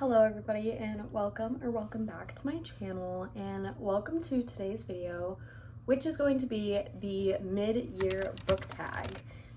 Hello everybody and welcome back to my channel and welcome to today's video, which is going to be the mid-year book tag.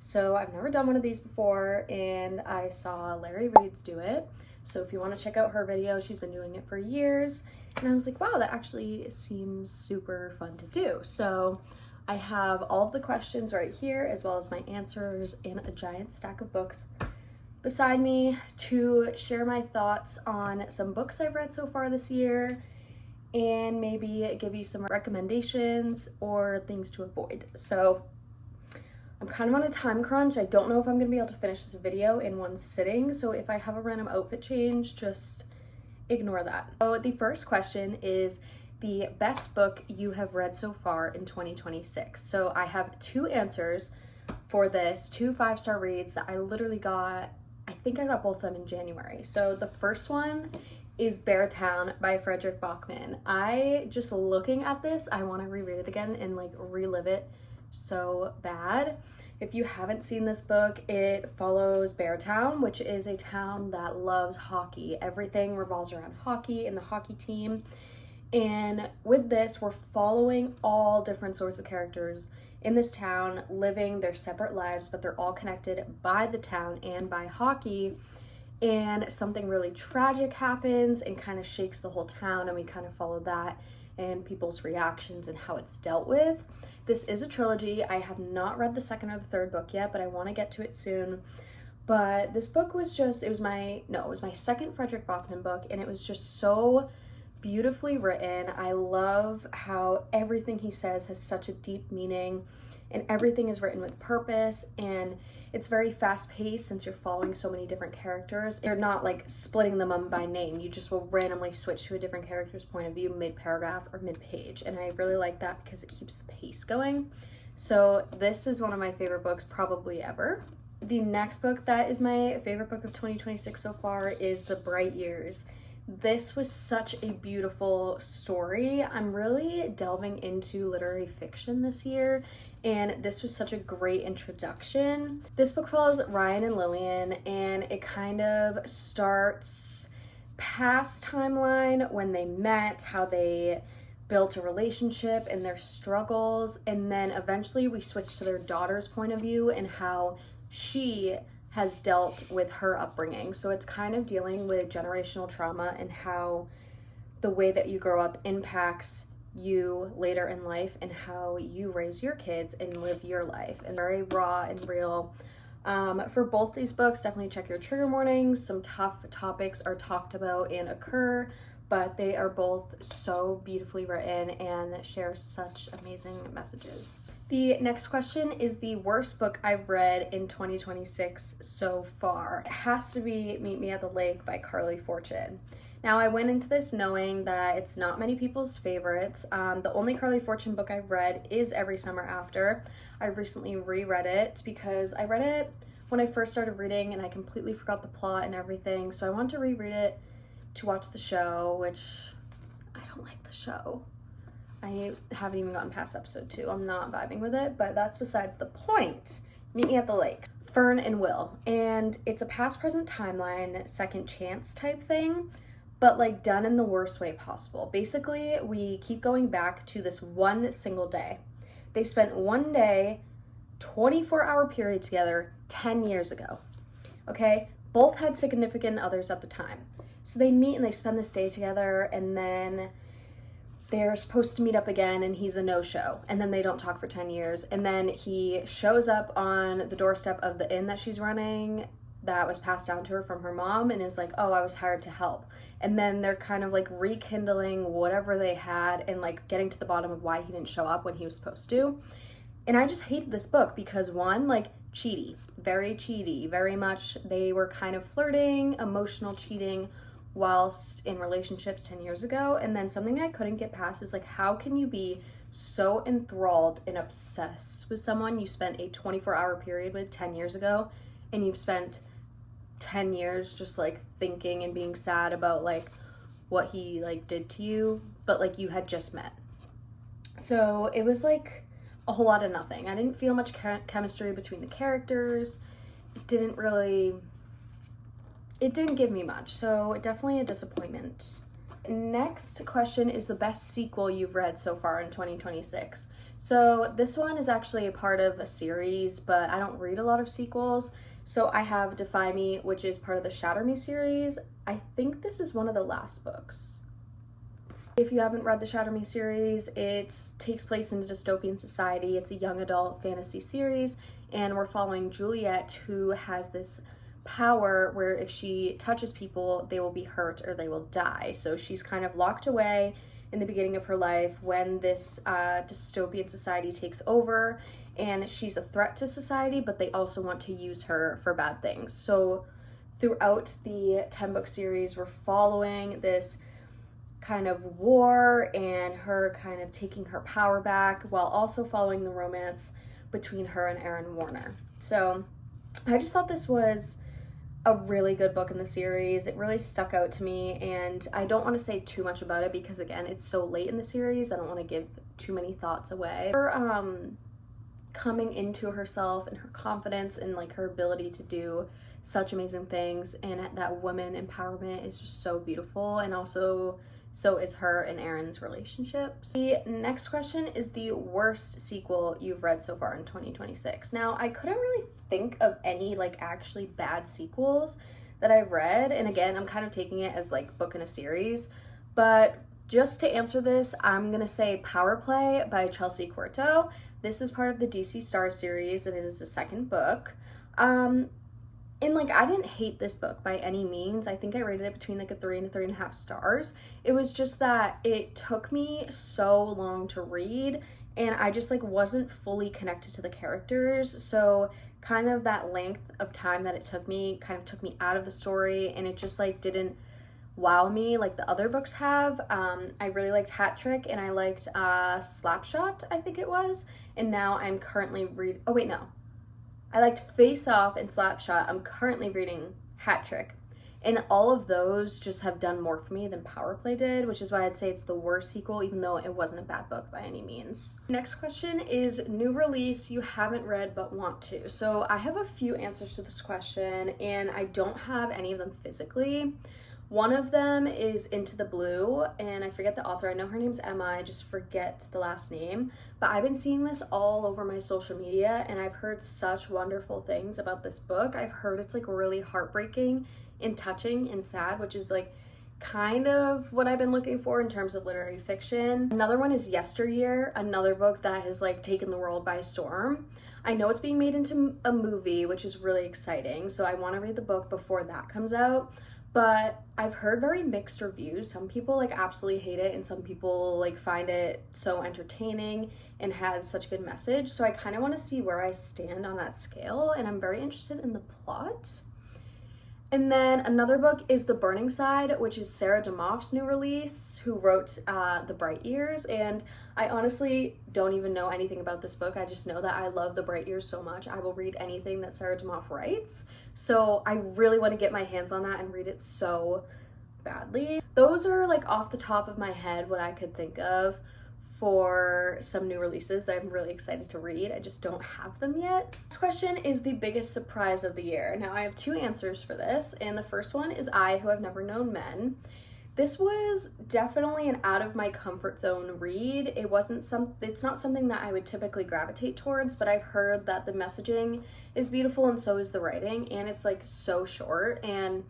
So I've never done one of these before and I saw Larry Reed's do it. So if you want to check out her video, she's been doing it for years. And I was like, wow, that actually seems super fun to do. So I have all of the questions right here as well as my answers and a giant stack of books beside me to share my thoughts on some books I've read so far this year and maybe give you some recommendations or things to avoid. So I'm kind of on a time crunch. I don't know if I'm gonna be able to finish this video in one sitting, so if I have a random outfit change, just ignore that. So the first question is the best book you have read so far in 2026. So I have two answers for this, two 5-star reads that I literally got. I think I got both of them in January. So the first one is Beartown by Frederick Bachman. Just looking at this, I want to reread it again and like relive it so bad. If you haven't seen this book, it follows Beartown, which is a town that loves hockey. Everything revolves around hockey and the hockey team. And with this, we're following all different sorts of characters in this town, living their separate lives, but they're all connected by the town and by hockey. And something really tragic happens and kind of shakes the whole town, and we kind of follow that and people's reactions and how it's dealt with. This is a trilogy. I have not read the second or the third book yet, but I want to get to it soon. But this book was just, it was my second Frederick Bachman book, and it was just so beautifully written. I love how everything he says has such a deep meaning and everything is written with purpose, and it's very fast-paced since you're following so many different characters. You're not like splitting them up by name. You just will randomly switch to a different character's point of view mid-paragraph or mid-page, and I really like that because it keeps the pace going. So this is one of my favorite books probably ever. The next book that is my favorite book of 2026 so far is The Bright Years. This was such a beautiful story. I'm really delving into literary fiction this year, and this was such a great introduction. This book follows Ryan and Lillian, and it kind of starts past timeline when they met, how they built a relationship and their struggles, and then eventually we switch to their daughter's point of view and how she has dealt with her upbringing. So it's kind of dealing with generational trauma and how the way that you grow up impacts you later in life and how you raise your kids and live your life, and very raw and real. For both these books, definitely check your trigger warnings. Some tough topics are talked about and occur, but they are both so beautifully written and share such amazing messages. The next question is the worst book I've read in 2026 so far. It has to be Meet Me at the Lake by Carly Fortune. Now, I went into this knowing that it's not many people's favorites. The only Carly Fortune book I've read is Every Summer After. I recently reread it because I read it when I first started reading and I completely forgot the plot and everything. So I wanted to reread it to watch the show, which I don't like the show. I haven't even gotten past episode 2. I'm not vibing with it, but that's besides the point. Meet Me at the Lake. Fern and Will. And it's a past present timeline, second chance type thing, but like done in the worst way possible. Basically, we keep going back to this one single day. They spent one day, 24-hour period together 10 years ago. Okay? Both had significant others at the time. So they meet and they spend this day together, and then they're supposed to meet up again and he's a no-show, and then they don't talk for 10 years, and then he shows up on the doorstep of the inn that she's running that was passed down to her from her mom and is like, oh, I was hired to help. And then they're kind of like rekindling whatever they had and like getting to the bottom of why he didn't show up when he was supposed to. And I just hated this book because one, like, cheaty, very much. They were kind of flirting, emotional cheating whilst in relationships 10 years ago. And then something I couldn't get past is like, how can you be so enthralled and obsessed with someone you spent a 24-hour period with 10 years ago, and you've spent 10 years just like thinking and being sad about like what he like did to you, but like you had just met. So it was like a whole lot of nothing. I didn't feel much chemistry between the characters. It it didn't give me much, so definitely a disappointment. Next question is the best sequel you've read so far in 2026. So this one is actually a part of a series, but I don't read a lot of sequels. So I have Defy Me, which is part of the Shatter Me series. I think this is one of the last books. If you haven't read the Shatter Me series, it takes place in a dystopian society. It's a young adult fantasy series, and we're following Juliet, who has this power where if she touches people, they will be hurt or they will die. So she's kind of locked away in the beginning of her life when this dystopian society takes over, and she's a threat to society, but they also want to use her for bad things. So throughout the 10-book series, we're following this kind of war and her kind of taking her power back while also following the romance between her and Aaron Warner. So I just thought this was a really good book in the series. It really stuck out to me, and I don't want to say too much about it because, again, it's so late in the series. I don't want to give too many thoughts away. Her coming into herself and her confidence and like her ability to do such amazing things, and that woman empowerment is just so beautiful, and also so is her and Aaron's relationship. The next question is the worst sequel you've read so far in 2026. Now, I couldn't really think of any like actually bad sequels that I've read, and again, I'm kind of taking it as like book in a series, but just to answer this, I'm gonna say Power Play by Chelsea Cuerto. This is part of the DC Star series, and it is the second book. And like, I didn't hate this book by any means. I think I rated it between like a 3 and a 3.5 stars. It was just that it took me so long to read, and I just like wasn't fully connected to the characters. So kind of that length of time that it took me kind of took me out of the story, and it just like didn't wow me like the other books have. I really liked Hat Trick, and I liked Slapshot, I think it was. And now I'm currently I liked Face Off and Slapshot. I'm currently reading Hat Trick. And all of those just have done more for me than Power Play did, which is why I'd say it's the worst sequel, even though it wasn't a bad book by any means. Next question is new release you haven't read but want to. So I have a few answers to this question, and I don't have any of them physically. One of them is Into the Blue, and I forget the author. I know her name's Emma, I just forget the last name. But I've been seeing this all over my social media, and I've heard such wonderful things about this book. I've heard it's like really heartbreaking and touching and sad, which is like kind of what I've been looking for in terms of literary fiction. Another one is Yesteryear, another book that has like taken the world by storm. I know it's being made into a movie, which is really exciting, so I want to read the book before that comes out. But I've heard very mixed reviews. Some people like absolutely hate it, and some people like find it so entertaining and has such a good message. So I kind of want to see where I stand on that scale, and I'm very interested in the plot. And then another book is The Burning Side, which is Sarah DeMoff's new release, who wrote The Bright Years. And I honestly don't even know anything about this book. I just know that I love The Bright Years so much. I will read anything that Sarah DeMoff writes. So I really want to get my hands on that and read it so badly. Those are like off the top of my head what I could think of for some new releases that I'm really excited to read. I just don't have them yet. This question is the biggest surprise of the year. Now I have two answers for this, and the first one is I Who Have Never Known Men. This was definitely an out of my comfort zone read. It's not something that I would typically gravitate towards, but I've heard that the messaging is beautiful and so is the writing, and it's like so short, and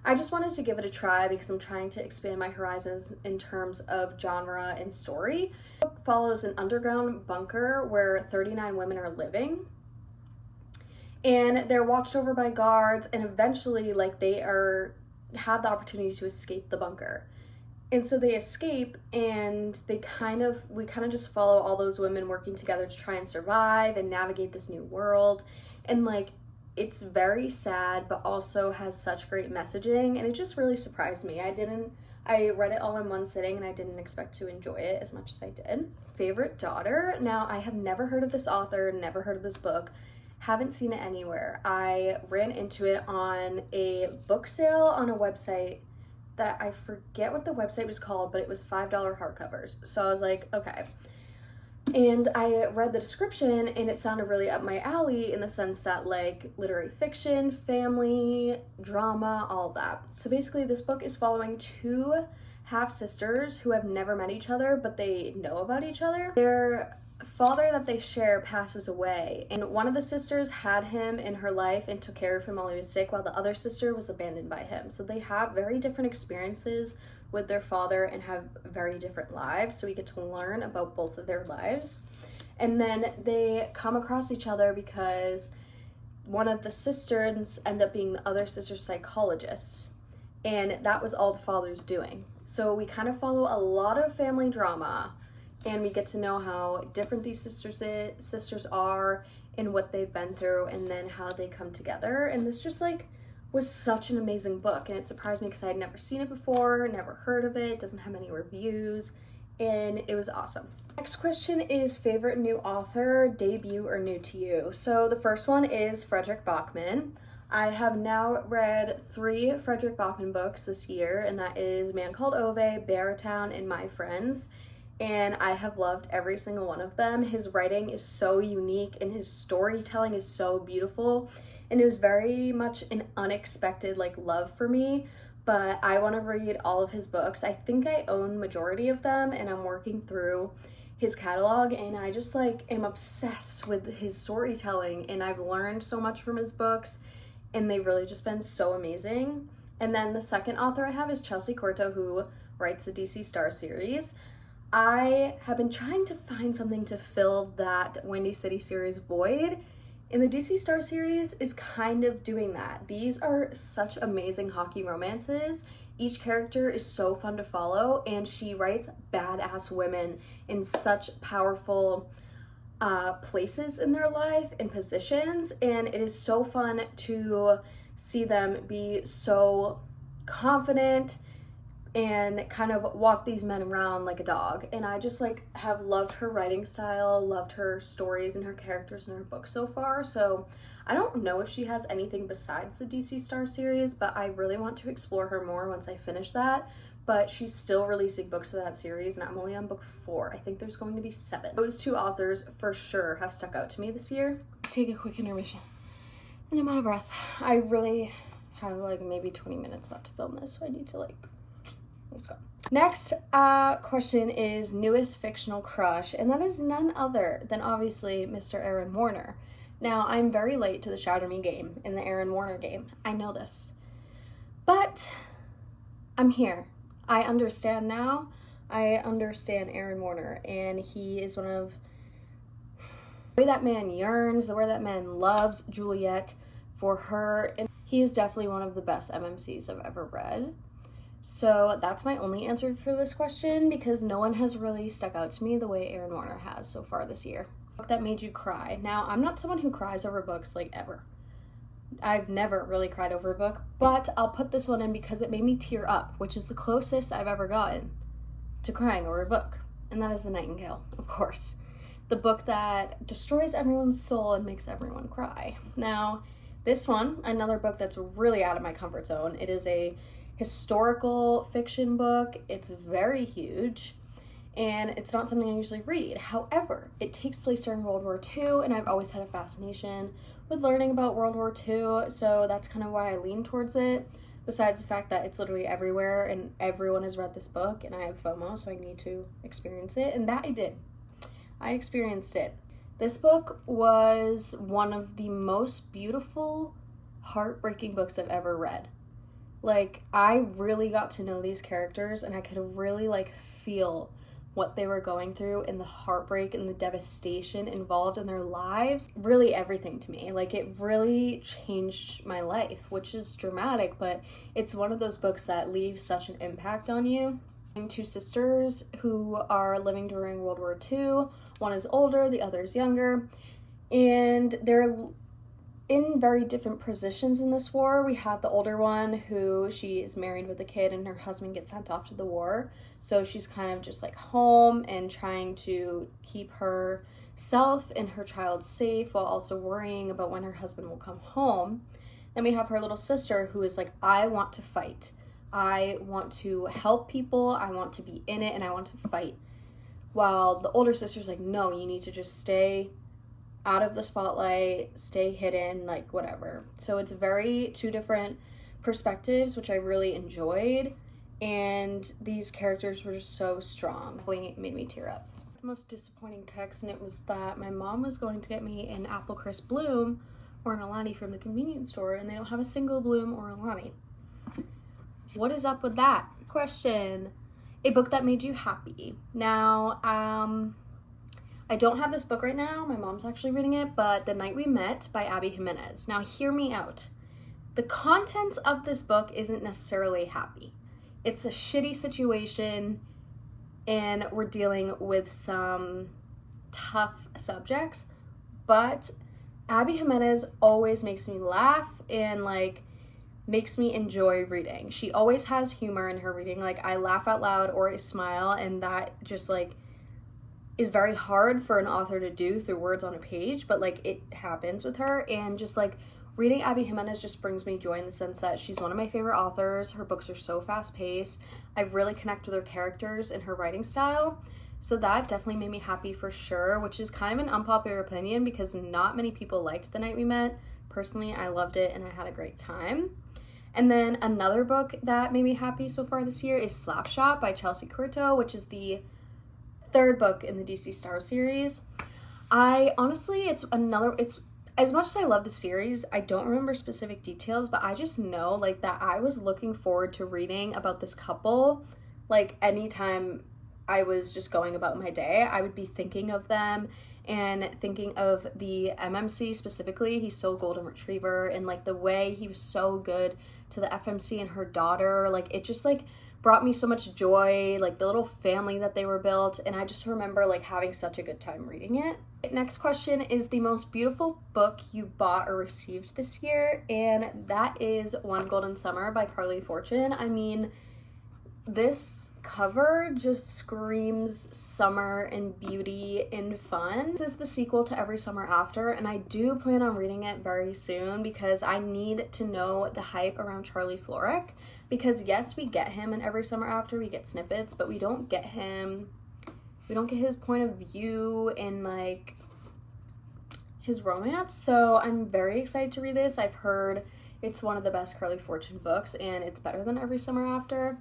I just wanted to give it a try because I'm trying to expand my horizons in terms of genre and story. The book follows an underground bunker where 39 women are living, and they're watched over by guards, and eventually like have the opportunity to escape the bunker. And so they escape, and we kind of just follow all those women working together to try and survive and navigate this new world. And like, it's very sad, but also has such great messaging, and it just really surprised me. I read it all in one sitting, and I didn't expect to enjoy it as much as I did. Favorite Daughter. Now, I have never heard of this author, never heard of this book, haven't seen it anywhere. I ran into it on a book sale on a website that I forget what the website was called, but it was $5 hardcovers. So I was like, okay. And I read the description and it sounded really up my alley in the sense that like literary fiction, family, drama, all that. So basically this book is following two half-sisters who have never met each other, but they know about each other. Their father that they share passes away, and one of the sisters had him in her life and took care of him while he was sick, while the other sister was abandoned by him. So they have very different experiences with their father and have very different lives, so we get to learn about both of their lives. And then they come across each other because one of the sisters end up being the other sister's psychologist, and that was all the father's doing. So we kind of follow a lot of family drama, and we get to know how different these sisters are and what they've been through, and then how they come together. And this just like was such an amazing book, and it surprised me because I had never seen it before, never heard of it, doesn't have any reviews, and it was awesome. Next question is favorite new author, debut, or new to you. So the first one is Frederick Bachman. I have now read 3 Frederick Bachman books this year, and that is Man Called Ove, Beartown, and My Friends, and I have loved every single one of them. His writing is so unique, and his storytelling is so beautiful, and it was very much an unexpected like love for me, but I want to read all of his books. I think I own majority of them, and I'm working through his catalog, and I just like am obsessed with his storytelling, and I've learned so much from his books, and they've really just been so amazing. And then the second author I have is Chelsea Corto, who writes the DC Star series. I have been trying to find something to fill that Windy City series void, and the DC Star series is kind of doing that. These are such amazing hockey romances. Each character is so fun to follow, and she writes badass women in such powerful places in their life and positions, and it is so fun to see them be so confident and kind of walk these men around like a dog. And I just like have loved her writing style, loved her stories and her characters in her book so far. So I don't know if she has anything besides the DC Star series, but I really want to explore her more once I finish that. But she's still releasing books of that series, and I'm only on book 4. I think there's going to be 7. Those 2 authors for sure have stuck out to me this year. Let's take a quick intermission. And I'm out of breath. I really have like maybe 20 minutes left to film this, so I need to like, let's go. Next question is newest fictional crush, and that is none other than obviously Mr. Aaron Warner. Now, I'm very late to the Shatter Me game in the Aaron Warner game. I know this. But I'm here. I understand now. I understand Aaron Warner, and he is one of the way that man yearns, the way that man loves Juliet for her, and he is definitely one of the best MMCs I've ever read. So that's my only answer for this question, because no one has really stuck out to me the way Aaron Warner has so far this year. Book that made you cry. Now, I'm not someone who cries over books like ever. I've never really cried over a book, but I'll put this one in because it made me tear up, which is the closest I've ever gotten to crying over a book, and that is The Nightingale, of course. The book that destroys everyone's soul and makes everyone cry. Now, this one, another book that's really out of my comfort zone. It is a historical fiction book. It's very huge, and it's not something I usually read. However, it takes place during World War II, and I've always had a fascination with learning about World War II, so that's kind of why I lean towards it, besides the fact that it's literally everywhere and everyone has read this book, and I have FOMO, so I need to experience it, and that I did. I experienced it. This book was one of the most beautiful, heartbreaking books I've ever read. Like, I really got to know these characters, and I could really like feel what they were going through and the heartbreak and the devastation involved in their lives. Really everything to me. Like, it really changed my life, which is dramatic, but it's one of those books that leaves such an impact on you. 2 sisters who are living during World War II. One is older, the other is younger, and they're in very different positions in this war. We have the older one who she is married with a kid, and her husband gets sent off to the war. So she's kind of just like home and trying to keep herself and her child safe while also worrying about when her husband will come home. Then we have her little sister who is like, I want to fight. I want to help people. I want to be in it, and I want to fight. while the older sister's like, no, you need to just stay out of the spotlight, stay hidden, like whatever. So it's very two different perspectives, which I really enjoyed, and these characters were just so strong. It made me tear up. The most disappointing text, and it was that my mom was going to get me an Apple Crisp Bloom or an Alani from the convenience store, and they don't have a single Bloom or Alani. What is up with that? Question. A book that made you happy. Now, I don't have this book right now. My mom's actually reading it, but The Night We Met by Abby Jimenez. Now, hear me out. The contents of this book isn't necessarily happy. It's a shitty situation, and we're dealing with some tough subjects, but Abby Jimenez always makes me laugh and like makes me enjoy reading. She always has humor in her reading. Like, I laugh out loud or I smile, and that just like is very hard for an author to do through words on a page, but like it happens with her. And just like reading Abby Jimenez just brings me joy in the sense that she's one of my favorite authors. Her books are so fast-paced. I really connect with her characters and her writing style. So that definitely made me happy for sure, which is kind of an unpopular opinion because not many people liked The Night We Met. Personally, I loved it and I had a great time. And then another book that made me happy so far this year is Slapshot by Chelsea Curto, which is the third book in the DC Star series. It's as much as I love the series, I don't remember specific details, but I just know like that I was looking forward to reading about this couple. Like anytime I was just going about my day, I would be thinking of them and thinking of the MMC specifically. He's so golden retriever, and like the way he was so good to the FMC and her daughter, like it just like brought me so much joy, like the little family that they were built, and I just remember like having such a good time reading it. Next question is the most beautiful book you bought or received this year, and that is One Golden Summer by Carly Fortune. I mean, this cover just screams summer and beauty and fun. This is the sequel to Every Summer After, and I do plan on reading it very soon because I need to know the hype around Charlie Florek, because yes, we get him in Every Summer After, we get snippets, but we don't get his point of view and like his romance. So I'm very excited to read this. I've heard it's one of the best Carly Fortune books and it's better than Every Summer After.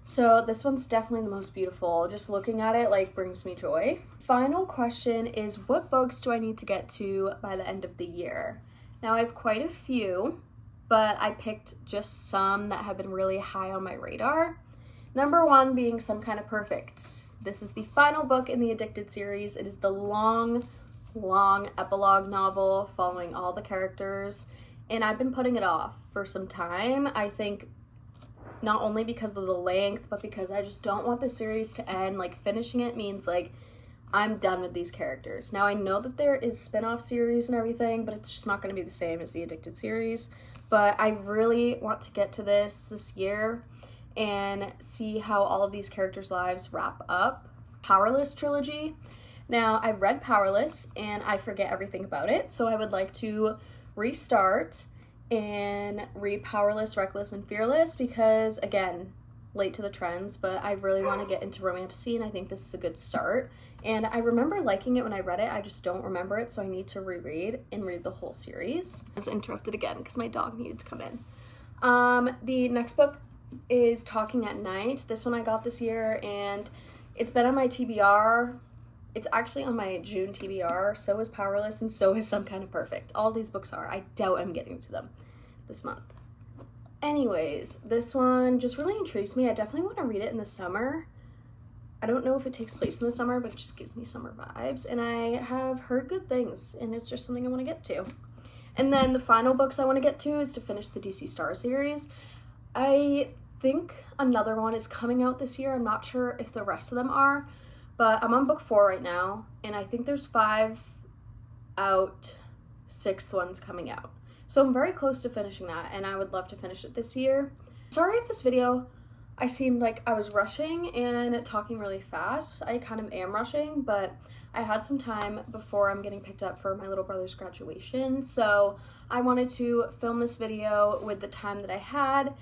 So this one's definitely the most beautiful. Just looking at it like brings me joy. Final question is, what books do I need to get to by the end of the year? Now I have quite a few, but I picked just some that have been really high on my radar. Number one being Some Kind of Perfect. This is the final book in the Addicted series. It is the long epilogue novel following all the characters, and I've been putting it off for some time. I think not only because of the length, but because I just don't want the series to end. Like, finishing it means like I'm done with these characters. Now I know that there is spin-off series and everything, but it's just not going to be the same as the Addicted series. But I really want to get to this year and see how all of these characters' lives wrap up. Powerless trilogy. Now, I read Powerless and I forget everything about it, so I would like to restart and read Powerless, Reckless, and Fearless because, again, late to the trends, but I really want to get into romantasy, and I think this is a good start. And I remember liking it when I read it, I just don't remember it, so I need to reread and read the whole series. I was interrupted again because my dog needed to come in. The next book is Talking at Night. This one I got this year, and it's been on my TBR. It's actually on my June TBR. So is Powerless, and so is Some Kind of Perfect. All these books are. I doubt I'm getting to them this month. Anyways, this one just really intrigues me. I definitely want to read it in the summer. I don't know if it takes place in the summer, but it just gives me summer vibes. And I have heard good things, and it's just something I want to get to. And then the final books I want to get to is to finish the DC Star series. I think another one is coming out this year. I'm not sure if the rest of them are, but I'm on book 4 right now, and I think there's 5 out, 6th one's coming out. So I'm very close to finishing that, and I would love to finish it this year. Sorry if this video, I seemed like I was rushing and talking really fast. I kind of am rushing, but I had some time before I'm getting picked up for my little brother's graduation, so I wanted to film this video with the time that I had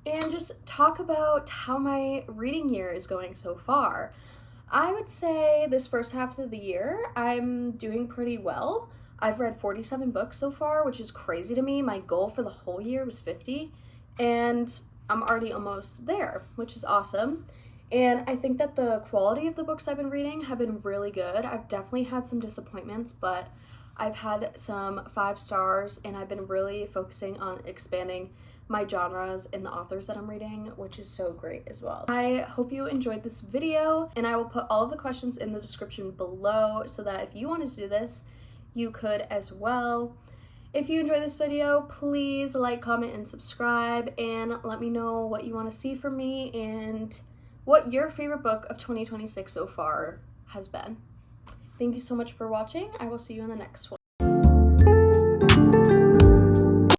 and just talk about how my reading year is going so far. I would say this first half of the year, I'm doing pretty well. I've read 47 books so far, which is crazy to me. My goal for the whole year was 50, and I'm already almost there, which is awesome. And I think that the quality of the books I've been reading have been really good. I've definitely had some disappointments, but I've had some 5 stars, and I've been really focusing on expanding my genres and the authors that I'm reading, which is so great as well. I hope you enjoyed this video, and I will put all of the questions in the description below so that if you wanted to do this, you could as well. If you enjoyed this video, please like, comment, and subscribe, and let me know what you want to see from me and what your favorite book of 2026 so far has been. Thank you so much for watching. I will see you in the next one.